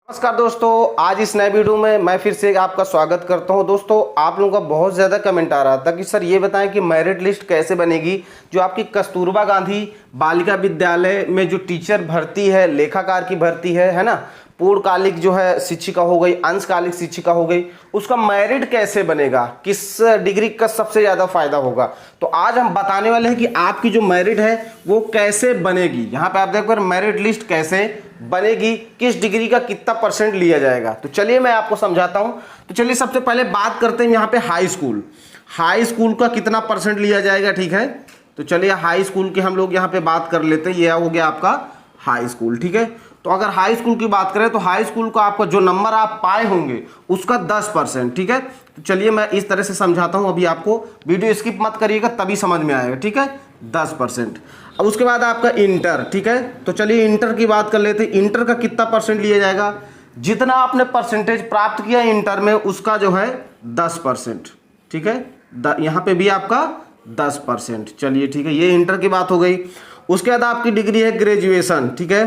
नमस्कार दोस्तों, आज इस नए वीडियो में मैं फिर से आपका स्वागत करता हूं। दोस्तों, आप लोगों का बहुत ज़्यादा कमेंट आ रहा था कि सर ये बताएं कि मेरिट लिस्ट कैसे बनेगी। जो आपकी कस्तूरबा गांधी बालिका विद्यालय में जो टीचर भर्ती है, लेखाकार की भर्ती है ना, पूर्णकालिक जो है शिक्षिका हो गई, अंशकालिक शिक्षिका हो गई, उसका मेरिट कैसे बनेगा, किस डिग्री का सबसे ज़्यादा फायदा होगा। तो आज हम बताने वाले हैं कि आपकी जो मेरिट है वो कैसे बनेगी। यहाँ पे आप देख पर मेरिट लिस्ट कैसे बनेगी, किस डिग्री का कितना परसेंट लिया जाएगा। तो चलिए मैं आपको समझाता हूँ। तो चलिए सबसे पहले बात करते हैं यहाँ पे हाई स्कूल का कितना परसेंट लिया जाएगा। ठीक है, तो चलिए हाई स्कूल की हम लोग यहाँ पे बात कर लेते हैं। यह हो गया आपका हाई स्कूल। ठीक है, तो अगर हाई स्कूल की बात करें तो हाई स्कूल का आपका जो नंबर आप पाए होंगे उसका 10%। ठीक है, तो चलिए मैं इस तरह से समझाता हूं। अभी आपको वीडियो स्किप मत करिएगा, तभी समझ में आएगा। ठीक है, 10%। अब उसके बाद आपका इंटर। ठीक है, तो चलिए इंटर की बात कर लेते हैं। इंटर का कितना परसेंट लिया जाएगा, जितना आपने परसेंटेज प्राप्त किया इंटर में उसका जो है 10%। ठीक है, यहाँ पे भी आपका 10%। चलिए ठीक है, ये इंटर की बात हो गई। उसके बाद आपकी डिग्री है ग्रेजुएशन। ठीक है,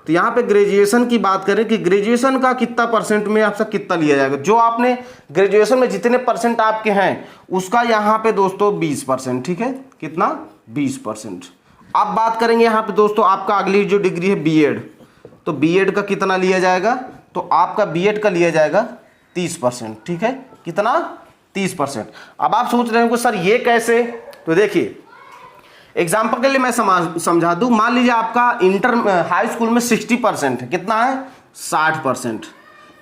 तो यहाँ पे ग्रेजुएशन की बात करें कि ग्रेजुएशन का कितना परसेंट में आपसे कितना लिया जाएगा। जो आपने ग्रेजुएशन में जितने परसेंट आपके हैं उसका यहाँ पे दोस्तों 20%। ठीक है, कितना 20%। अब बात करेंगे यहाँ पे दोस्तों आपका अगली जो डिग्री है बीएड। तो बीएड का कितना लिया जाएगा, तो आपका बीएड का लिया जाएगा 30%। ठीक है, कितना 30%। अब आप सोच रहे हो सर ये कैसे, तो देखिए एग्जाम्पल के लिए मैं समझा दूं। मान लीजिए आपका इंटर हाई स्कूल में 60% है, कितना है 60%।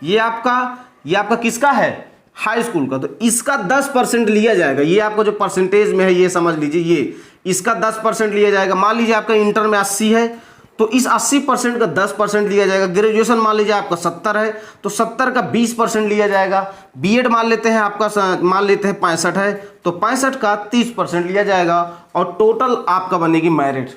ये आपका किसका है, हाई स्कूल का। तो इसका 10% लिया जाएगा। ये आपका जो परसेंटेज में है ये समझ लीजिए, ये इसका 10% लिया जाएगा। मान लीजिए आपका इंटर में 80 है तो इस 80% का 10% लिया जाएगा। ग्रेजुएशन मान लीजिए आपका 70 है तो 70 का 20% लिया जाएगा। बीएड मान लेते हैं आपका, मान लेते हैं 65 है तो 65 का 30% लिया जाएगा और टोटल आपका बनेगी मेरिट।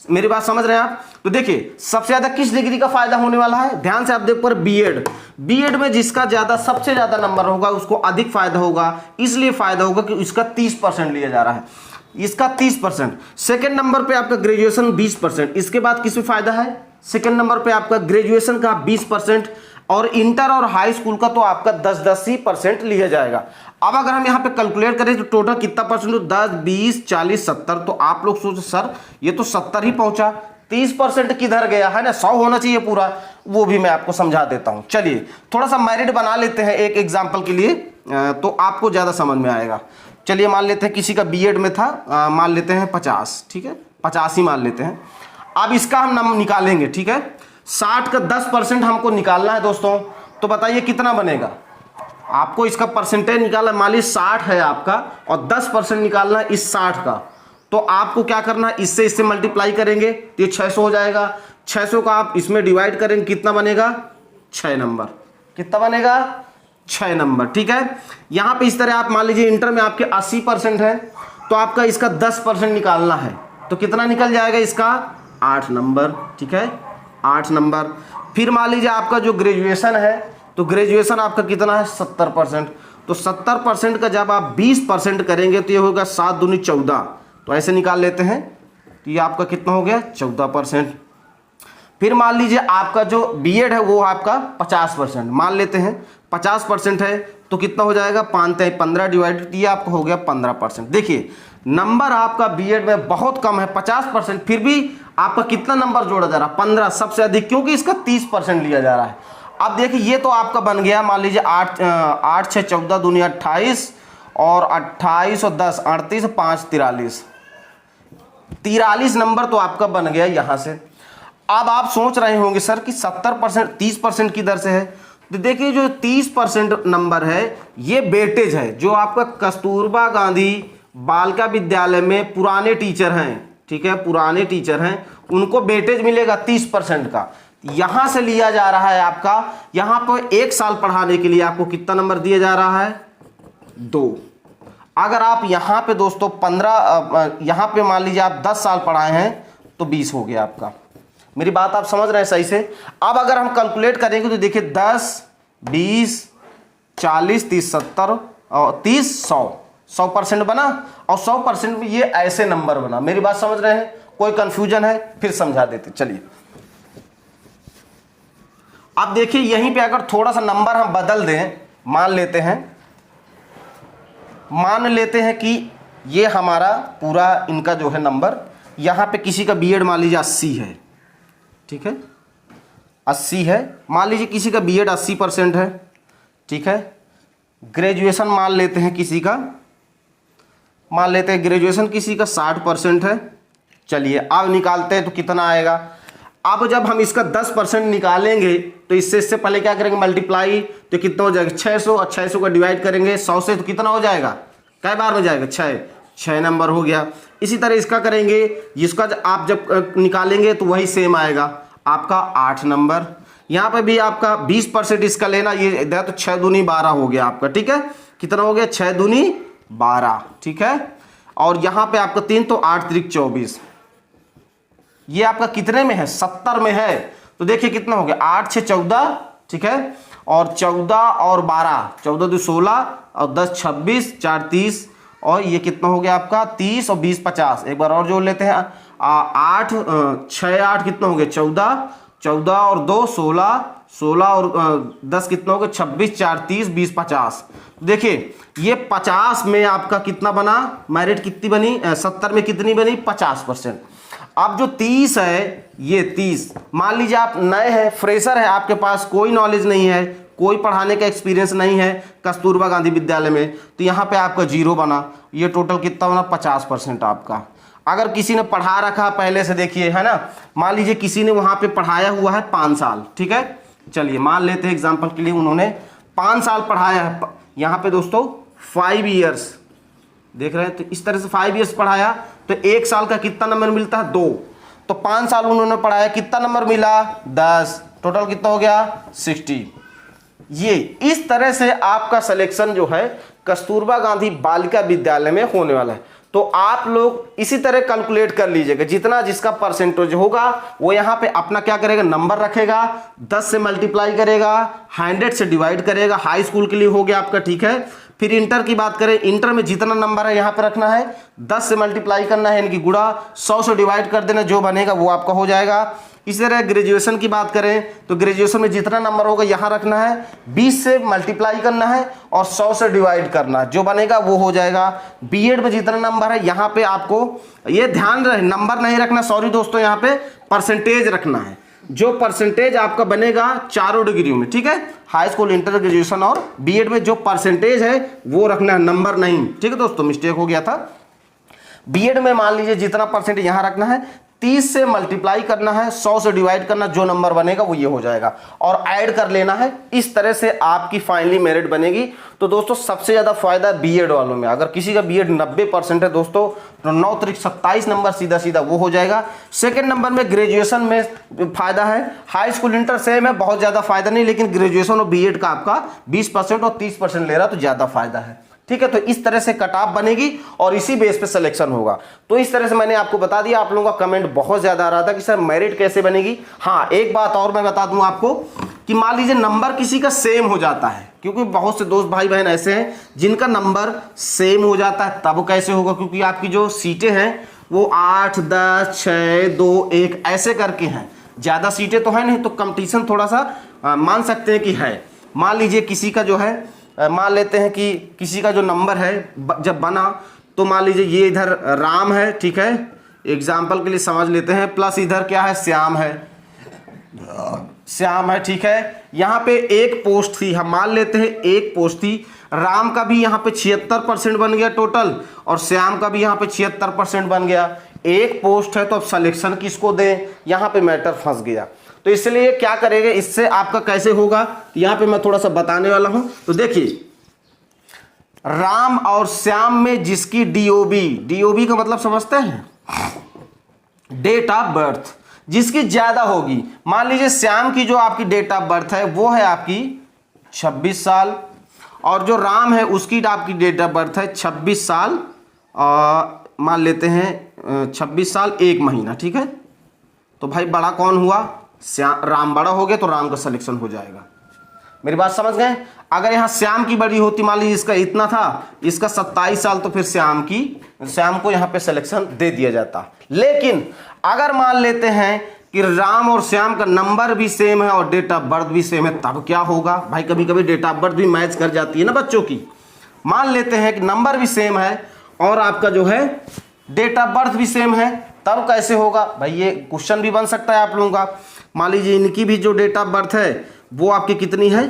मेरी बात समझ रहे हैं आप। तो देखिए सबसे ज्यादा किस डिग्री का फायदा होने वाला है, ध्यान से आप देख पर बीएड में जिसका ज्यादा सबसे ज्यादा नंबर होगा उसको अधिक फायदा होगा। इसलिए फायदा होगा कि इसका 30% लिया जा रहा है, इसका 30%। सेकंड नंबर पे आपका ग्रेजुएशन 20%। इसके बाद किस में फायदा है, सेकंड नंबर पे आपका ग्रेजुएशन का 20% और इंटर और हाई स्कूल का तो आपका 10-10 ही परसेंट लिया जाएगा। अब अगर हम यहाँ पे कैलकुलेट करें तो टोटल कितना परसेंट, 10, 20, 40, 70। तो आप लोग सोचो सर ये तो 70 ही पहुंचा, 30% किधर गया है ना, 100 होना चाहिए पूरा। वो भी मैं आपको समझा देता हूं। चलिए थोड़ा सा मेरिट बना लेते हैं एक एग्जाम्पल के लिए, तो आपको ज्यादा समझ में आएगा। चलिए मान लेते हैं किसी का बीएड में था, मान लेते हैं 50। ठीक है, 50 ही मान लेते हैं। अब इसका हम नंबर निकालेंगे। ठीक है, 60 का 10% हमको निकालना है दोस्तों। तो बताइए कितना बनेगा, आपको इसका परसेंटेज निकालना। मान लीजिए 60 है आपका और 10% निकालना है इस 60 का। तो आपको क्या करना है, इससे मल्टीप्लाई करेंगे तो ये 600 हो जाएगा। 600 का आप इसमें डिवाइड करेंगे, कितना बनेगा 6 नंबर। कितना बनेगा 6 नंबर। ठीक है, यहां पे इस तरह आप मान लीजिए इंटर में आपके 80% है तो आपका इसका 10% निकालना है तो कितना निकल जाएगा, इसका 8 नंबर। ठीक है, 8 नंबर। फिर मान लीजिए आपका जो ग्रेजुएशन है तो ग्रेजुएशन आपका कितना है 70%। तो 70% का जब आप 20% करेंगे तो ये होगा 7 दूनी 14। तो ऐसे निकाल लेते हैं तो ये आपका कितना हो गया 14%। फिर मान लीजिए आपका जो बीएड है वो आपका 50%, मान लेते हैं 50% है तो कितना हो जाएगा 5-15 डिवाइडेड, ये आपका हो गया 15%। देखिए नंबर आपका बीएड में बहुत कम है 50%, फिर भी आपका कितना नंबर जोड़ा जा रहा है 15, सबसे अधिक, क्योंकि इसका 30% लिया जा रहा है। अब देखिए ये तो आपका बन गया, मान लीजिए 8 6 14 दूनी 28 और 28 और 10 38 5 43 नंबर तो आपका बन गया यहां से। अब आप सोच रहे होंगे सर कि 70% 30% की दर से है। तो देखिए जो 30% नंबर है ये वेटेज है, जो आपका कस्तूरबा गांधी बालिका विद्यालय में पुराने टीचर हैं। ठीक है, पुराने टीचर हैं उनको वेटेज मिलेगा 30% का। यहां से लिया जा रहा है आपका, यहां पर 1 साल पढ़ाने के लिए आपको कितना नंबर दिया जा रहा है 2। अगर आप यहां पे दोस्तों 15, यहां पे मान लीजिए आप 10 साल पढ़ाए हैं तो 20 हो गया आपका। मेरी बात आप समझ रहे हैं सही से। अब अगर हम कैलकुलेट करेंगे तो देखिए 10, 20, 40, 30, 70 और 30, 100% बना और 100% में ये ऐसे नंबर बना। मेरी बात समझ रहे हैं, कोई कंफ्यूजन है फिर समझा देते। चलिए अब देखिए यहीं पे अगर थोड़ा सा नंबर हम बदल दें, मान लेते हैं कि ये हमारा पूरा इनका जो है नंबर, यहाँ पे किसी का बीएड मान लीजिए 80 है, ठीक है 80 है, मान लीजिए किसी का बीएड 80% है, ठीक है। ग्रेजुएशन मान लेते हैं किसी का, मान लेते हैं ग्रेजुएशन किसी का 60% है। चलिए अब निकालते हैं तो कितना आएगा। अब जब हम इसका 10% निकालेंगे तो इससे पहले क्या करेंगे, मल्टीप्लाई, तो कितना हो जाएगा 600, और 600 का डिवाइड करेंगे 100 से, तो कितना हो जाएगा, कै बार हो जाएगा 6 नंबर हो गया। इसी तरह इसका करेंगे, इसका आप जब निकालेंगे तो वही सेम आएगा आपका 8 नंबर। यहाँ पे भी आपका 20% इसका लेना, ये तो 6 दूनी 12 हो गया आपका, ठीक है। कितना हो गया 6 दूनी 12, ठीक है। और यहाँ पे आपका 3, तो 8 त्रिक 24, ये आपका कितने में है 70 में है। तो देखिए कितना हो गया 8 6 14, ठीक है। और 14 और 12, 14 2 16 और 10 26, 4 30, और ये कितना हो गया आपका 30 और 20 50। एक बार और जोड़ लेते हैं, 8 6 8 कितना हो गया 14, 14 और 2 16, 16 और 10 कितना हो गया 26, 4 30, 20 50। देखिए ये 50 में आपका कितना बना, मेरिट कितनी बनी, 70 में कितनी बनी 50%। अब जो 30 है, ये 30 मान लीजिए आप नए हैं, फ्रेशर है, आपके पास कोई नॉलेज नहीं है, कोई पढ़ाने का एक्सपीरियंस नहीं है कस्तूरबा गांधी विद्यालय में, तो यहाँ पे आपका 0 बना। ये टोटल कितना बना 50% आपका। अगर किसी ने पढ़ा रखा पहले से, देखिए है ना, मान लीजिए किसी ने वहाँ पे पढ़ाया हुआ है 5 साल, ठीक है। चलिए मान लेते हैं एग्जाम्पल के लिए, उन्होंने 5 साल पढ़ाया है, यहाँ पे दोस्तों 5 ईयर्स देख रहे हैं, तो इस तरह से 5 ईयर्स पढ़ाया, तो 1 साल का कितना नंबर मिलता है 2, तो 5 साल उन्होंने पढ़ाया, कितना नंबर मिला 10, टोटल कितना हो गया 60। ये इस तरह से आपका सिलेक्शन जो है कस्तूरबा गांधी बालिका विद्यालय में होने वाला है। तो आप लोग इसी तरह कैलकुलेट कर लीजिएगा, जितना जिसका परसेंटेज होगा वो यहाँ पे अपना क्या करेगा, नंबर रखेगा, 10 से मल्टीप्लाई करेगा, 100 से डिवाइड करेगा। हाई स्कूल के लिए हो गया आपका, ठीक है। फिर इंटर की बात करें, इंटर में जितना नंबर है यहाँ पे रखना है, 10 से मल्टीप्लाई करना है, यानी कि गुणा, 100 से डिवाइड कर देना, जो बनेगा वो आपका हो जाएगा। इसी तरह ग्रेजुएशन की बात करें तो ग्रेजुएशन में जितना नंबर होगा यहाँ रखना है, 20 से मल्टीप्लाई करना है और 100 से डिवाइड करना है, जो बनेगा वो हो जाएगा। बीएड में जितना नंबर है यहाँ पे आपको ये ध्यान रहे, नंबर नहीं रखना, सॉरी दोस्तों, यहाँ पे परसेंटेज रखना है, जो परसेंटेज आपका बनेगा चारों डिग्रियों में, ठीक है। हाई स्कूल, इंटर, ग्रेजुएशन और बीएड में जो परसेंटेज है वो रखना है, नंबर नहीं, ठीक है दोस्तों, मिस्टेक हो गया था। बीएड में मान लीजिए जितना परसेंटेज यहाँ रखना है, 30 से मल्टीप्लाई करना है, 100 से डिवाइड करना, जो नंबर बनेगा वो ये हो जाएगा, और ऐड कर लेना है। इस तरह से आपकी फाइनली मेरिट बनेगी। तो दोस्तों सबसे ज़्यादा फायदा बीएड वालों में, अगर किसी का बीएड 90% है दोस्तों, तो 9 त्रिक 27 नंबर सीधा सीधा वो हो जाएगा। सेकेंड नंबर में ग्रेजुएशन में फायदा है, हाई स्कूल इंटर सेम है, बहुत ज़्यादा फायदा नहीं, लेकिन ग्रेजुएशन और बीएड का आपका 20% और 30% ले रहा तो ज़्यादा फायदा है, ठीक है। तो इस तरह से कट ऑफ बनेगी और इसी बेस पे सिलेक्शन होगा। तो इस तरह से मैंने आपको बता दिया। आप लोगों का कमेंट बहुत ज्यादा आ रहा था कि सर मेरिट कैसे बनेगी। हाँ, एक बात और मैं बता दूं आपको कि मान लीजिए नंबर किसी का सेम हो जाता है, क्योंकि बहुत से दोस्त भाई बहन ऐसे हैं जिनका नंबर सेम हो जाता है, तब कैसे होगा, क्योंकि आपकी जो सीटें हैं वो 8 10 6 2 1 ऐसे करके हैं, ज्यादा सीटें तो है नहीं, तो कंपटीशन थोड़ा सा मान सकते हैं कि है। मान लीजिए किसी का जो है, मान लेते हैं कि किसी का जो नंबर है जब बना, तो मान लीजिए ये इधर राम है, ठीक है, एग्जाम्पल के लिए समझ लेते हैं, प्लस इधर क्या है श्याम है, श्याम है, ठीक है। यहाँ पे एक पोस्ट थी, हम मान लेते हैं एक पोस्ट थी, राम का भी यहाँ पे 76% बन गया टोटल, और श्याम का भी यहाँ पे 76% बन गया। एक पोस्ट है तो अब सिलेक्शन किसको दें, यहाँ पे मैटर फंस गया। तो इसलिए क्या करेंगे, इससे आपका कैसे होगा यहाँ पे मैं थोड़ा सा बताने वाला हूं। तो देखिए, राम और श्याम में जिसकी डीओबी का मतलब समझते हैं, डेट ऑफ बर्थ, जिसकी ज्यादा होगी, मान लीजिए श्याम की जो आपकी डेट ऑफ बर्थ है वो है आपकी 26 साल, और जो राम है उसकी आपकी डेट ऑफ बर्थ है 26 साल, मान लेते हैं 26 साल 1 महीना, ठीक है। तो भाई बड़ा कौन हुआ, राम बड़ा हो गया, तो राम का सिलेक्शन हो जाएगा। मेरी बात समझ गए। अगर यहाँ श्याम की बड़ी होती, मान लीजिए इसका इतना था, इसका 27 साल, तो फिर श्याम को यहाँ पे सिलेक्शन दे दिया जाता। लेकिन अगर मान लेते हैं कि राम और श्याम का नंबर भी सेम है और डेट ऑफ बर्थ भी सेम है, तब क्या होगा भाई? कभी कभी डेट ऑफ बर्थ भी मैच कर जाती है ना बच्चों की। मान लेते हैं कि नंबर भी सेम है और आपका जो है डेट ऑफ बर्थ भी सेम है, तब कैसे होगा भाई? ये क्वेश्चन भी बन सकता है आप लोगों का। मान लीजिए इनकी भी जो डेट ऑफ बर्थ है वो आपकी कितनी है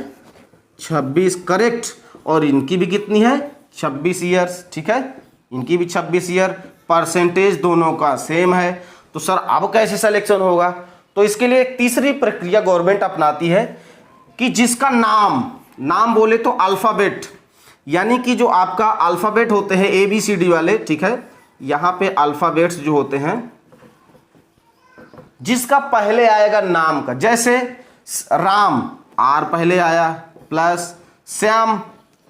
26, करेक्ट, और इनकी भी कितनी है 26 ईयर्स, ठीक है, इनकी भी 26 ईयर, परसेंटेज दोनों का सेम है। तो सर अब कैसे सिलेक्शन होगा? तो इसके लिए एक तीसरी प्रक्रिया गवर्नमेंट अपनाती है कि जिसका नाम बोले तो अल्फाबेट, यानी कि जो आपका अल्फाबेट होते हैं ABCD वाले, ठीक है, यहां पे अल्फाबेट्स जो होते हैं जिसका पहले आएगा नाम का, जैसे राम R पहले आया प्लस श्याम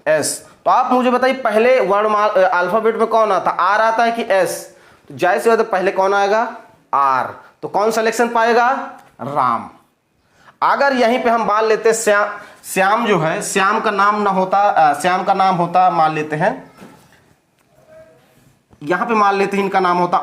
S। तो आप मुझे बताइए पहले वर्ण अल्फाबेट में कौन आता, R आता है कि S? तो जैसे तो पहले कौन आएगा R, तो कौन सिलेक्शन पाएगा राम। अगर यहीं पे हम मान लेते श्याम जो है, श्याम का नाम ना होता, श्याम का नाम होता, मान लेते हैं यहां पे मान लेते हैं इनका नाम होता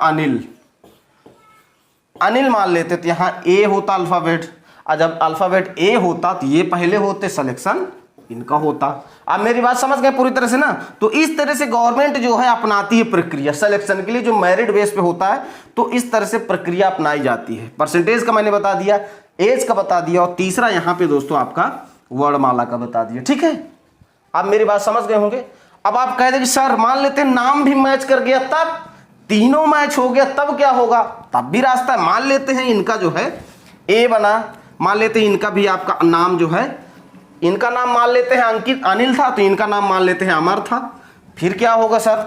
अनिल मान लेते, तो यहां A होता अल्फाबेट, और जब अल्फाबेट A होता तो ये पहले होते, सिलेक्शन इनका होता। आप मेरी बात समझ गए पूरी तरह से ना? तो इस तरह से गवर्नमेंट जो है अपनाती है प्रक्रिया सिलेक्शन के लिए, जो मेरिट बेस पे होता है, तो इस तरह से प्रक्रिया अपनाई जाती है। परसेंटेज का मैंने बता दिया, एज का बता दिया, और तीसरा यहाँ पे दोस्तों आपका वर्णमाला का बता दिया, ठीक है। आप मेरी बात समझ गए होंगे। अब आप कह दें कि सर मान लेते हैं नाम भी मैच कर गया, तब तीनों मैच हो गया, तब क्या होगा? तब भी रास्ता है। मान लेते हैं इनका जो है A बना, मान लेते हैं इनका भी आपका नाम जो है, इनका नाम मान लेते हैं अंकित अनिल था, तो इनका नाम मान लेते हैं अमर था। फिर क्या होगा सर?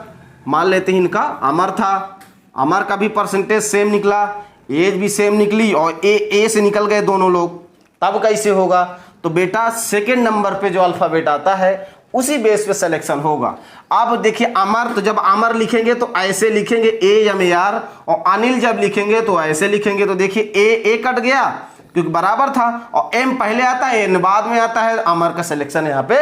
मान लेते हैं इनका अमर था, अमर का भी परसेंटेज सेम निकला, एज भी सेम निकली, और ए से निकल गए दोनों लोग, तब कैसे होगा? तो बेटा सेकेंड नंबर पे जो अल्फाबेट आता है उसी बेस पे सिलेक्शन होगा। अब देखिए अमर, तो जब अमर लिखेंगे तो ऐसे लिखेंगे AMAR, और अनिल जब लिखेंगे तो ऐसे लिखेंगे, तो देखिए A कट गया क्योंकि बराबर था, और M पहले आता है N बाद में आता है, अमर का सिलेक्शन यहाँ पे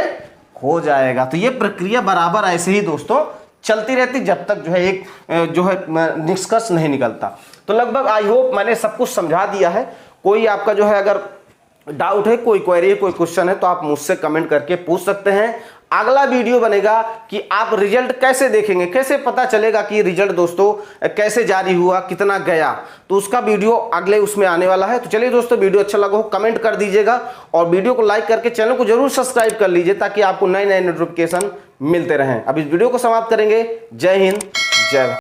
हो जाएगा। तो ये प्रक्रिया बराबर ऐसे ही दोस्तों चलती रहती जब तक जो है एक जो है निष्कर्ष नहीं निकलता। तो लगभग आई होप मैंने सब कुछ समझा दिया है। कोई आपका जो है अगर डाउट है, कोई क्वेरी है, कोई क्वेश्चन है, तो आप मुझसे कमेंट करके पूछ सकते हैं। अगला वीडियो बनेगा कि आप रिजल्ट कैसे देखेंगे, कैसे पता चलेगा कि रिजल्ट दोस्तों कैसे जारी हुआ, कितना गया, तो उसका वीडियो अगले उसमें आने वाला है। तो चलिए दोस्तों, वीडियो अच्छा लगा हो कमेंट कर दीजिएगा, और वीडियो को लाइक करके चैनल को जरूर सब्सक्राइब कर लीजिए ताकि आपको नए नए नोटिफिकेशन मिलते रहें। अब इस वीडियो को समाप्त करेंगे। जय हिंद, जय भारत।